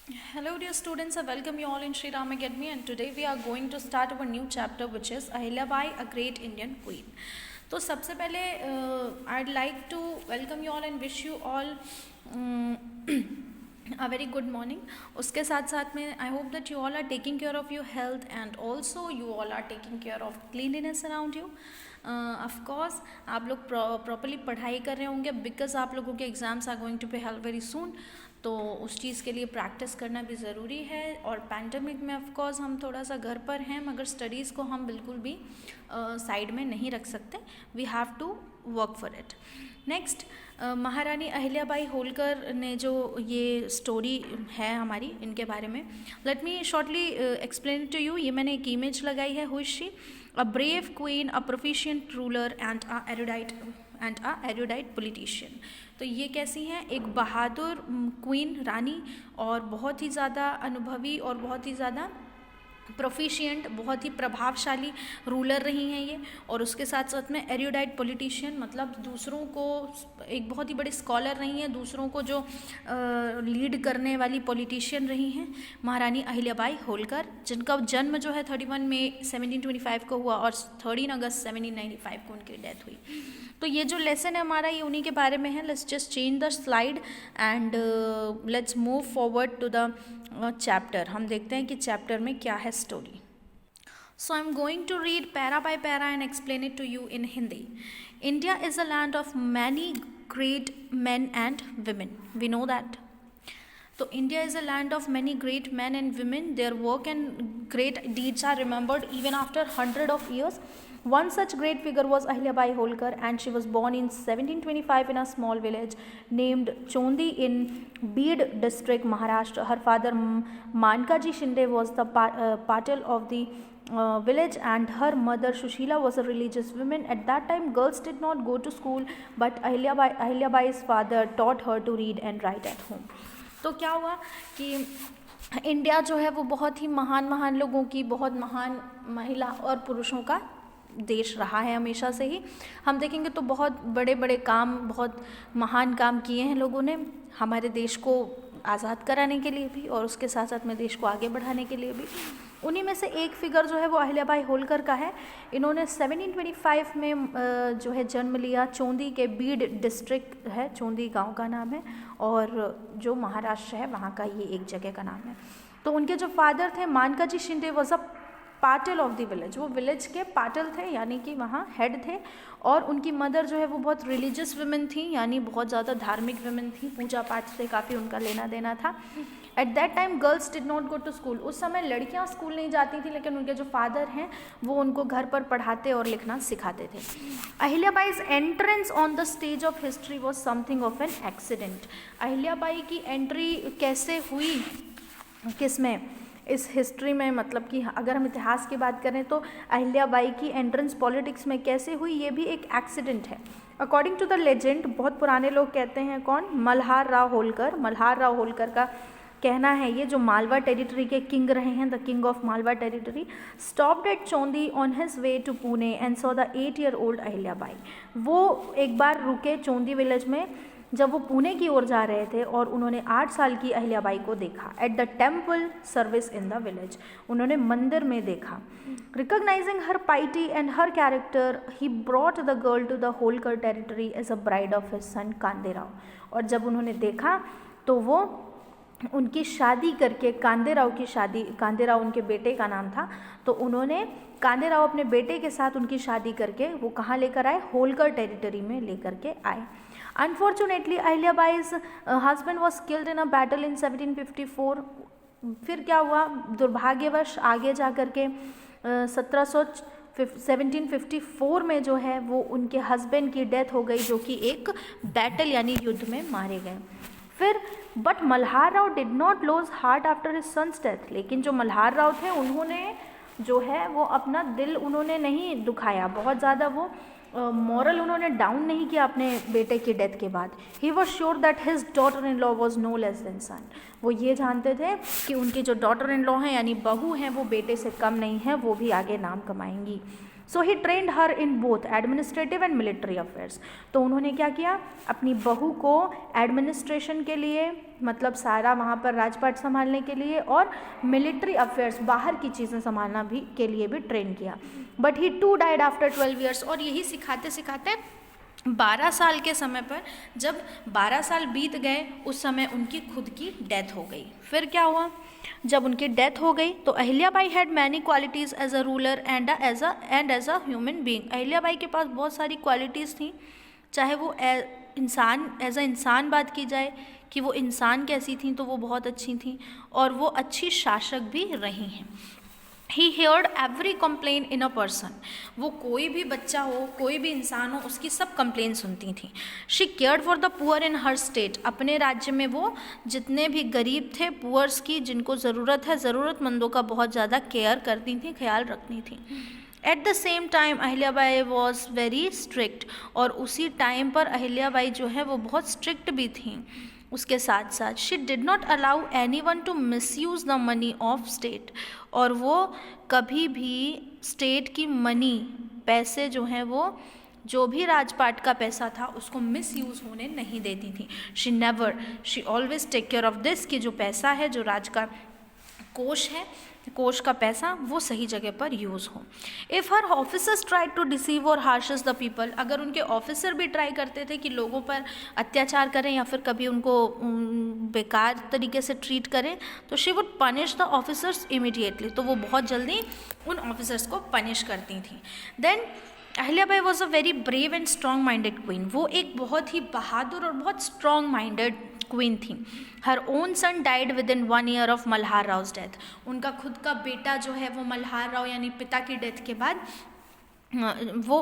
Hello dear students, I welcome you all in Sri Ram Academy, and today we are going to start our new chapter which is Ahilyabai, a great Indian queen. तो सबसे पहले I'd like to welcome you all and wish you all a very good morning. उसके साथ साथ में I hope that you all are taking care of your health and also you all are taking care of cleanliness around you. Of course आप लोग properly पढ़ाई कर रहे होंगे बिकॉज आप लोगों के exams are going to be held very soon. तो उस चीज़ के लिए प्रैक्टिस करना भी ज़रूरी है. और पैंडमिक में ऑफ कोर्स हम थोड़ा सा घर पर हैं मगर स्टडीज़ को हम बिल्कुल भी साइड में नहीं रख सकते. We have to work for it. Next, महारानी अहिल्याबाई होलकर ने जो ये स्टोरी है हमारी इनके बारे में, let me shortly explain to you. ये मैंने एक इमेज लगाई है. Who is she? A brave queen, a proficient ruler and a erudite politician. तो ये कैसी हैं? एक बहादुर क्वीन रानी और बहुत ही ज़्यादा अनुभवी और बहुत ही ज़्यादा प्रोफिशिएंट, बहुत ही प्रभावशाली रूलर रही हैं ये. और उसके साथ साथ में एरुडाइट पॉलिटिशियन मतलब दूसरों को एक बहुत ही बड़ी स्कॉलर रही हैं, दूसरों को जो लीड करने वाली पॉलिटिशियन रही हैं महारानी अहिल्याबाई होलकर, जिनका जन्म जो है 31 मई 1725 को हुआ और 13 अगस्त 1795 को उनकी डेथ हुई. तो ये जो लेसन है हमारा ये उन्हीं के बारे में है. Let's just change the slide and let's move forward to the chapter. हम देखते हैं कि चैप्टर में क्या है story. So I'm going to read para by para and explain it to you in Hindi. India is a land of many great men and women. We know that. So India is a land of many great men and women. Their work and great deeds are remembered even after hundred of years. One such great figure was Ahilyabai Holkar, and she was born in 1725 in a small village named Chondi in Beed district, Maharashtra. Her father Mankaji Shinde was the patil of the village, and her mother Shushila was a religious woman. At that time girls did not go to school, but Ahilyabai's father taught her to read and write at home. तो क्या हुआ कि India जो है वो बहुत ही महान लोगों की, बहुत महान महिला और पुरुषों का देश रहा है हमेशा से ही. हम देखेंगे तो बहुत बड़े बड़े काम, बहुत महान काम किए हैं लोगों ने हमारे देश को आज़ाद कराने के लिए भी और उसके साथ साथ में देश को आगे बढ़ाने के लिए भी. उन्हीं में से एक फिगर जो है वो अहिल्याबाई होलकर का है. इन्होंने 1725 में जो है जन्म लिया. चोंदी के बीड डिस्ट्रिक्ट है, चोंदी गांव का नाम है और जो महाराष्ट्र है वहाँ का ये एक जगह का नाम है. तो उनके जो फादर थे Mankoji Shinde was a patil of the village. वो विलेज के पाटिल थे यानी कि वहाँ हेड थे. और उनकी मदर जो है वो बहुत रिलीजियस वुमेन थी यानी बहुत ज़्यादा धार्मिक वुमेन थी. पूजा पाठ से काफ़ी उनका लेना देना था. At that time girls did not go to school. उस समय लड़कियाँ स्कूल नहीं जाती थी लेकिन उनके जो फादर हैं वो उनको घर पर पढ़ाते और लिखना सिखाते थे. Ahilyabai's entrance on the stage of history was something of an accident. Ahilyabai की एंट्री कैसे हुई, किस में, इस हिस्ट्री में, मतलब कि अगर हम इतिहास की बात करें तो अहिल्याबाई की एंट्रेंस पॉलिटिक्स में कैसे हुई ये भी एक एक्सीडेंट है. अकॉर्डिंग टू द लेजेंड, बहुत पुराने लोग कहते हैं, कौन? मल्हार राव होलकर. मल्हार राव होलकर का कहना है ये जो मालवा टेरिटरी के किंग रहे हैं, the king of Malwa territory, stopped at Chondi on his way to Pune and saw the 8-year-old Ahilyabai. वो एक बार रुके चोंदी विलेज में जब वो पुणे की ओर जा रहे थे और उन्होंने 8 साल की अहिल्याबाई को देखा. At the temple service in the village, उन्होंने मंदिर में देखा. Recognising her piety and her character he brought the girl to the Holkar territory as a bride of his son Khanderao. और जब उन्होंने देखा तो वो उनकी शादी करके, कांदेराव की शादी, कांदेराव उनके बेटे का नाम था, तो उन्होंने कांदेराव अपने बेटे के साथ उनकी शादी करके वो कहाँ लेकर आए? होलकर टेरिटरी में लेकर के आए. Unfortunately, Ahilyabaई's husband was killed in a battle in 1754. फिर क्या हुआ? दुर्भाग्यवश आगे जा कर के 1754 में जो है वो उनके हस्बैंड की डेथ हो गई जो कि एक बैटल यानी युद्ध में मारे गए. फिर but Malhar Rao did not lose heart after his son's death. लेकिन जो मल्हार राव थे उन्होंने जो है वो अपना दिल उन्होंने नहीं दुखाया, बहुत ज़्यादा वो मॉरल उन्होंने डाउन नहीं किया अपने बेटे की डेथ के बाद. He was sure that his daughter in law was no less than son. वो ये जानते थे कि उनकी जो डॉटर इन लॉ हैं यानी बहू हैं वो बेटे से कम नहीं है, वो भी आगे नाम कमाएंगी. So he trained her in both administrative and military affairs. तो उन्होंने क्या किया, अपनी बहू को एडमिनिस्ट्रेशन के लिए, मतलब सारा वहाँ पर राजपाट संभालने के लिए, और मिलिट्री अफेयर्स बाहर की चीज़ें संभालना भी के लिए भी ट्रेन किया। But he too died after 12 years. और यही सिखाते सिखाते 12 साल के समय पर, जब 12 साल बीत गए, उस समय उनकी खुद की डेथ हो गई। फिर क्या हुआ, जब उनकी डेथ हो गई तो Ahilyabai had many qualities as a ruler and as a human being. Ahilyabai के पास बहुत सारी क्वालिटीज़ थी, चाहे वो एज अ इंसान बात की जाए कि वो इंसान कैसी थी, तो वो बहुत अच्छी थी, और वो अच्छी शासक भी रही हैं। He heard every complaint in a person. वो कोई भी बच्चा हो, कोई भी इंसान हो, उसकी सब कंप्लेन सुनती थी। She cared for the poor in her state. अपने राज्य में वो जितने भी गरीब थे, पुअर्स की, जिनको ज़रूरत है, ज़रूरतमंदों का बहुत ज़्यादा केयर करती थी, ख्याल रखती थी। At the same time Ahilyabai was very strict. और उसी टाइम पर अहिल्याबाई जो है वो बहुत स्ट्रिक्ट भी थी। उसके साथ साथ she did not allow any one two miss use the money of state. और वो कभी भी स्टेट की मनी, पैसे जो हैं वो, जो भी राजपाट का पैसा था, उसको मिस यूज़ होने नहीं देती थी। She always take care of this, कि जो पैसा है, जो राज का कोष है, कोष का पैसा, वो सही जगह पर यूज़ हो। If her officers try to deceive or harass the people. अगर उनके ऑफिसर भी ट्राई करते थे कि लोगों पर अत्याचार करें या फिर कभी उनको बेकार तरीके से ट्रीट करें, तो she would punish the officers immediately. तो वो बहुत जल्दी उन ऑफिसर्स को पनिश करती थी। Then Ahilyabai was a very brave and strong minded queen. वो एक बहुत ही बहादुर और बहुत स्ट्रॉन्ग माइंडेड क्वीन थी। Her own son died within 1 year of Malhar Rao's death. उनका खुद का बेटा जो है वो मल्हार राव यानी पिता की डेथ के बाद, वो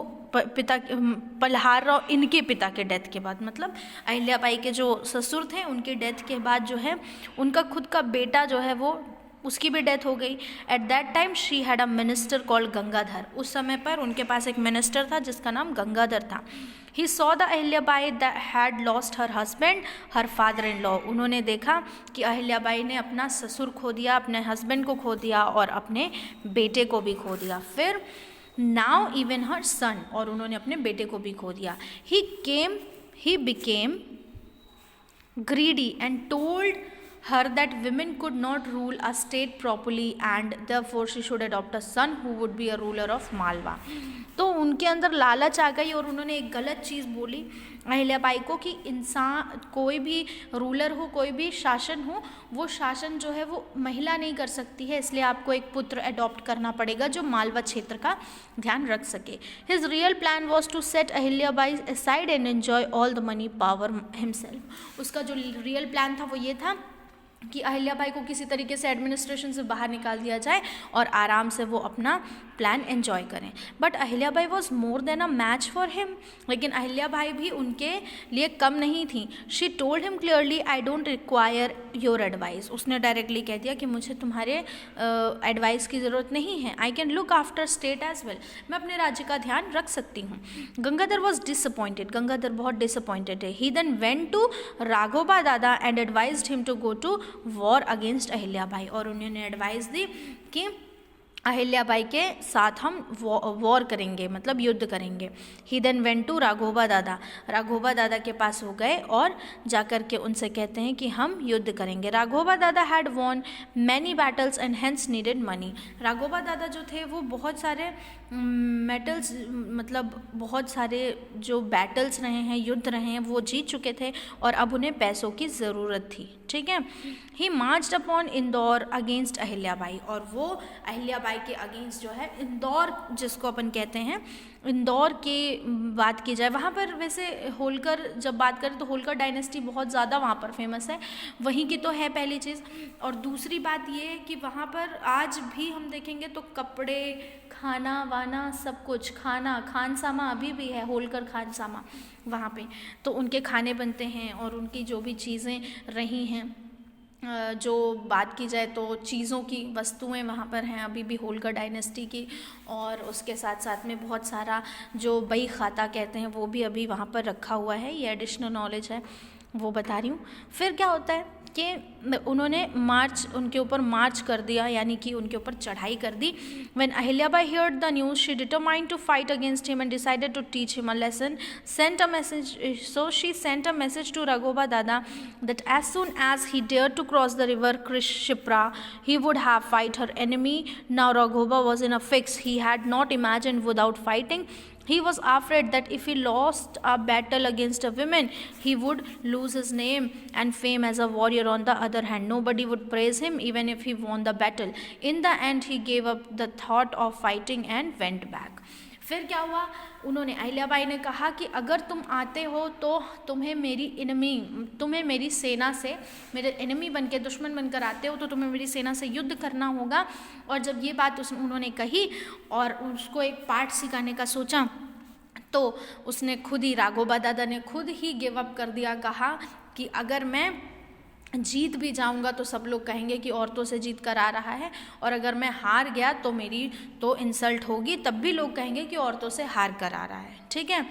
मल्हार राव इनके पिता के डेथ के बाद, मतलब अहिल्याबाई के जो ससुर थे उनके डेथ के बाद जो है उनका खुद का बेटा जो है वो, उसकी भी डेथ हो गई। Eight that time she had a minister called Gangadhar. उस समय पर उनके पास एक मिनिस्टर था जिसका नाम गंगाधर था। He saw the Ahilyabai that had lost her husband, her father in law. उन्होंने देखा कि अहिल्याबाई ने अपना ससुर खो दिया, अपने हस्बैंड को खो दिया और अपने बेटे को भी खो दिया। फिर नाउ इवन हर सन, और उन्होंने अपने बेटे को भी खो दिया। He became greedy and told her that women could not rule a state properly and therefore she should adopt a son who would be a ruler of Malwa। तो उनके अंदर लालच आ गई और उन्होंने एक गलत चीज़ बोली अहिल्याबाई को कि इंसान, कोई भी रूलर हो, कोई भी शासन हो, वो शासन जो है वो महिला नहीं कर सकती है, इसलिए आपको एक पुत्र अडॉप्ट करना पड़ेगा जो मालवा क्षेत्र का ध्यान रख सके। His real plan was to set Ahilyabai aside and enjoy all the money power himself. उसका जो रियल प्लान था वो ये था कि अहिल्याबाई को किसी तरीके से एडमिनिस्ट्रेशन से बाहर निकाल दिया जाए और आराम से वो अपना प्लान एंजॉय करें। But Ahilyabai was more than a match for him. लेकिन अहिल्याबाई भी उनके लिए कम नहीं थी। She told him clearly I don't require your advice. उसने डायरेक्टली कह दिया कि मुझे तुम्हारे एडवाइस की ज़रूरत नहीं है। I can look after state as well. मैं अपने राज्य का ध्यान रख सकती हूँ। Gangadhar was disappointed. गंगाधर बहुत डिसअपॉइंटेड है। He then went to Raghoba Dada and advised him to go to war against Ahilyabai. और उन्होंने एडवाइस दी कि अहिल्याबाई के साथ हम वॉर करेंगे, मतलब युद्ध करेंगे। ही देन वेंट टू राघोबा दादा। राघोबा दादा के पास हो गए और जाकर के उनसे कहते हैं कि हम युद्ध करेंगे। Raghoba Dada had won many battles and hence needed money. Raghoba Dada जो थे वो बहुत सारे मेटल्स, मतलब बहुत सारे जो बैटल्स रहे हैं, युद्ध रहे हैं, वो जीत चुके थे और अब उन्हें पैसों की ज़रूरत थी। ठीक है। He marched upon Indore against Ahilyabai. और वो अहिल्याबाई के अगेंस्ट जो है, इंदौर जिसको अपन कहते हैं, इंदौर की बात की जाए, वहाँ पर वैसे होलकर, जब बात करें तो होलकर डायनेस्टी बहुत ज़्यादा वहाँ पर फेमस है, वहीं की तो है पहली चीज़। और दूसरी बात ये है कि वहाँ पर आज भी हम देखेंगे तो कपड़े, खाना वाना, सब कुछ, खानसामा अभी भी है, होलकर खानसामा वहाँ पे, तो उनके खाने बनते हैं और उनकी जो भी चीज़ें रही हैं, जो बात की जाए तो चीज़ों की वस्तुएं वहाँ पर हैं अभी भी होलकर डायनेस्टी की। और उसके साथ साथ में बहुत सारा जो बही खाता कहते हैं वो भी अभी वहाँ पर रखा हुआ है। ये एडिशनल नॉलेज है, वो बता रही हूँ। फिर क्या होता है कि उन्होंने उनके ऊपर मार्च कर दिया, यानी कि उनके ऊपर चढ़ाई कर दी. When Ahilyabai heard the news, she determined to fight against him and decided to teach him a lesson. So she sent a message to Raghoba Dada that as soon as he dared to cross the river Shipra, he would have fight her enemy. Now Raghoba was in a fix. He had not imagined without fighting. He was afraid that if he lost a battle against a woman, he would lose his name and fame as a warrior. On the other hand, nobody would praise him even if he won the battle. In the end, he gave up the thought of fighting and went back. फिर क्या हुआ, उन्होंने अहिल्याबाई ने कहा कि अगर तुम आते हो तो तुम्हें मेरी सेना से, मेरे एनिमी बन के, दुश्मन बनकर आते हो तो तुम्हें मेरी सेना से युद्ध करना होगा. और जब ये बात उन्होंने कही और उसको एक पाठ सिखाने का सोचा, तो उसने खुद ही, राघोबा दादा ने खुद ही गिव अप कर दिया. कहा कि अगर मैं जीत भी जाऊंगा तो सब लोग कहेंगे कि औरतों से जीत कर आ रहा है, और अगर मैं हार गया तो मेरी तो इंसल्ट होगी, तब भी लोग कहेंगे कि औरतों से हार कर आ रहा है. ठीक है,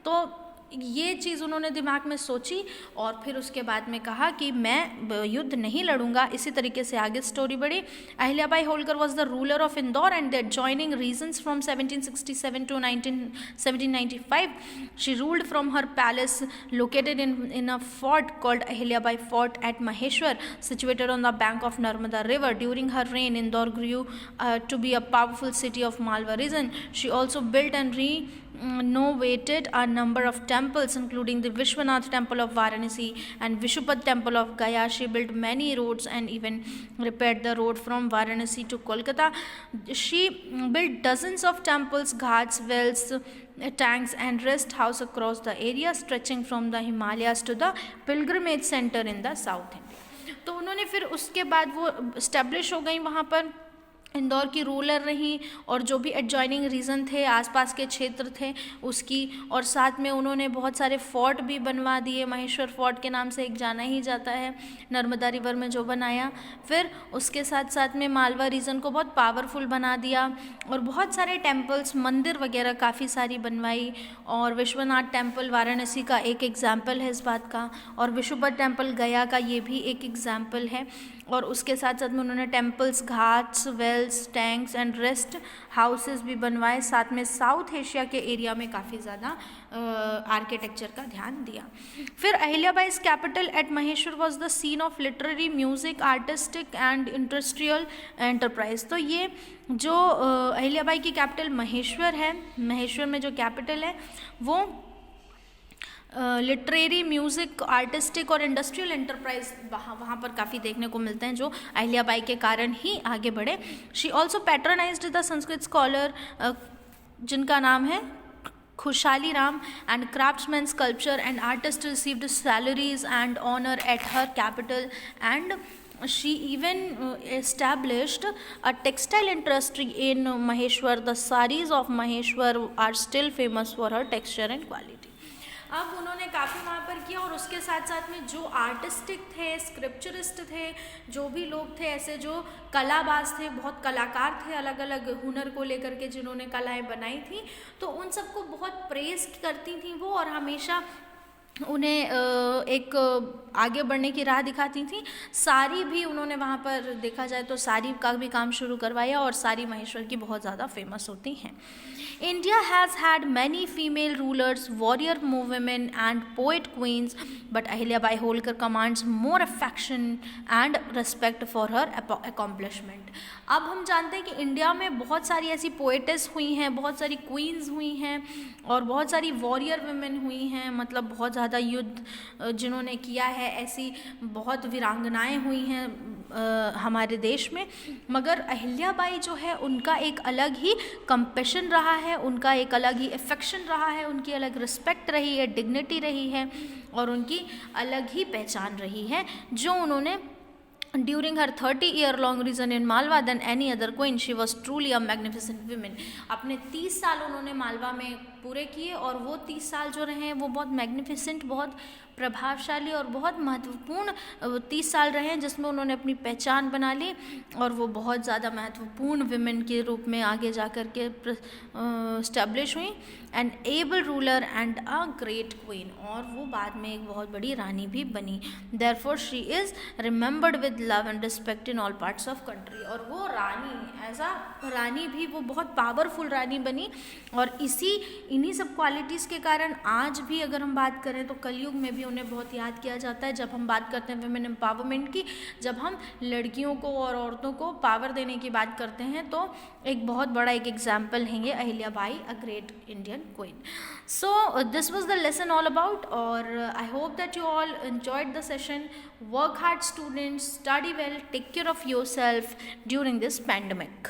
तो ये चीज़ उन्होंने दिमाग में सोची और फिर उसके बाद में कहा कि मैं युद्ध नहीं लड़ूंगा. इसी तरीके से आगे स्टोरी बढ़ी. Ahilyabai Holkar was the ruler of Indore and the adjoining regions from 1767 to 1795. She ruled from her palace located in a fort called Ahilyabai Fort at Maheshwar, situated on the bank of Narmada River. During her reign, Indore grew to be a powerful city of Malwa region. She also built and renovated a number of temples, including the Vishwanath Temple of Varanasi and Vishupad Temple of Gaya. She built many roads and even repaired the road from Varanasi to Kolkata. She built dozens of temples, ghats, wells, tanks and rest house across the area, stretching from the Himalayas to the pilgrimage center in the South India. तो उन्होंने फिर उसके बाद वो establish हो गई वहाँ पर, इंदौर की रूलर रही, और जो भी एडजॉइनिंग रीजन थे, आसपास के क्षेत्र थे उसकी, और साथ में उन्होंने बहुत सारे फोर्ट भी बनवा दिए. महेश्वर फोर्ट के नाम से एक जाना ही जाता है, नर्मदा रिवर में जो बनाया. फिर उसके साथ साथ में मालवा रीजन को बहुत पावरफुल बना दिया और बहुत सारे टेम्पल्स, मंदिर वगैरह काफ़ी सारी बनवाई. और विश्वनाथ टेम्पल वाराणसी का एक एग्जाम्पल है इस बात का, और विशुपद टेम्पल गया का ये भी एक एग्जाम्पल है. और उसके साथ साथ में उन्होंने temples, ghats, wells, tanks and rest houses भी बनवाए. साथ में साउथ एशिया के एरिया में काफ़ी ज़्यादा आर्किटेक्चर का ध्यान दिया. फिर Ahilyabai's capital at Maheshwar was the scene of literary, music, artistic and industrial enterprise. तो ये जो अहिल्याबाई की कैपिटल महेश्वर है, महेश्वर में जो कैपिटल है वो लिटरेरी, म्यूज़िक, आर्टिस्टिक और इंडस्ट्रियल एंटरप्राइज वहाँ पर काफ़ी देखने को मिलते हैं, जो अहिल्याबाई के कारण ही आगे बढ़े. She also patronised the Sanskrit scholar जिनका नाम है Khushali Ram, and craftsman, sculpture and artist received salaries and honour at her capital. And she even established a textile industry in Maheshwar. The saris of Maheshwar are still famous for her texture and quality. अब उन्होंने काफ़ी वहाँ पर किया, और उसके साथ साथ में जो आर्टिस्टिक थे, स्क्रिप्चरिस्ट थे, जो भी लोग थे ऐसे जो कलाबाज थे, बहुत कलाकार थे अलग अलग हुनर को लेकर के जिन्होंने कलाएं बनाई थी, तो उन सबको बहुत प्रेज करती थी वो, और हमेशा उन्हें एक आगे बढ़ने की राह दिखाती थी. सारी भी उन्होंने वहाँ पर देखा जाए तो सारी का भी काम शुरू करवाया, और सारी महेश्वर की बहुत ज़्यादा फेमस होती हैं. India has had many female rulers, warrior women and poet queens, but Ahilyabai Holkar commands more affection and respect for her accomplishment. अब हम जानते हैं कि इंडिया में बहुत सारी ऐसी पोएटेस हुई हैं, बहुत सारी क्वींस हुई हैं, और बहुत सारी वॉरियर वुमेन हुई हैं, मतलब बहुत ज़्यादा युद्ध जिन्होंने किया है, ऐसी बहुत वीरांगनाएं हुई हैं हमारे देश में. मगर अहिल्याबाई जो है उनका एक अलग ही कंपैशन रहा है, उनका एक अलग ही अफेक्शन रहा है, उनकी अलग रिस्पेक्ट रही है, डिग्निटी रही है, और उनकी अलग ही पहचान रही है, जो उन्होंने during her 30-year-long reign in Malwa than any other queen. She was truly a magnificent woman. अपने 30 साल उन्होंने मालवा में पूरे किए, और वो 30 साल जो रहे हैं वो बहुत मैग्निफिसेंट, बहुत प्रभावशाली और बहुत महत्वपूर्ण 30 साल रहे हैं, जिसमें उन्होंने अपनी पहचान बना ली और वो बहुत ज़्यादा महत्वपूर्ण विमेन के रूप में आगे जा कर के इस्टेब्लिश हुई। An able ruler and a great queen, और वो बाद में एक बहुत बड़ी रानी भी बनी। Therefore she is remembered with love and respect in all parts of country. और वो रानी एज अ रानी भी वो बहुत पावरफुल रानी बनी, और इन्हीं सब क्वालिटीज़ के कारण आज भी अगर हम बात करें तो कलयुग में भी उन्हें बहुत याद किया जाता है। जब हम बात करते हैं वुमेन एम्पावरमेंट की, जब हम लड़कियों को और औरतों को पावर देने की बात करते हैं, तो एक बहुत बड़ा एक एग्जाम्पल है ये Ahilya Bai, a great Indian queen. So this was the lesson all about, और I hope that you all enjoyed the session. Work hard students, study well, take care of yourself during this pandemic.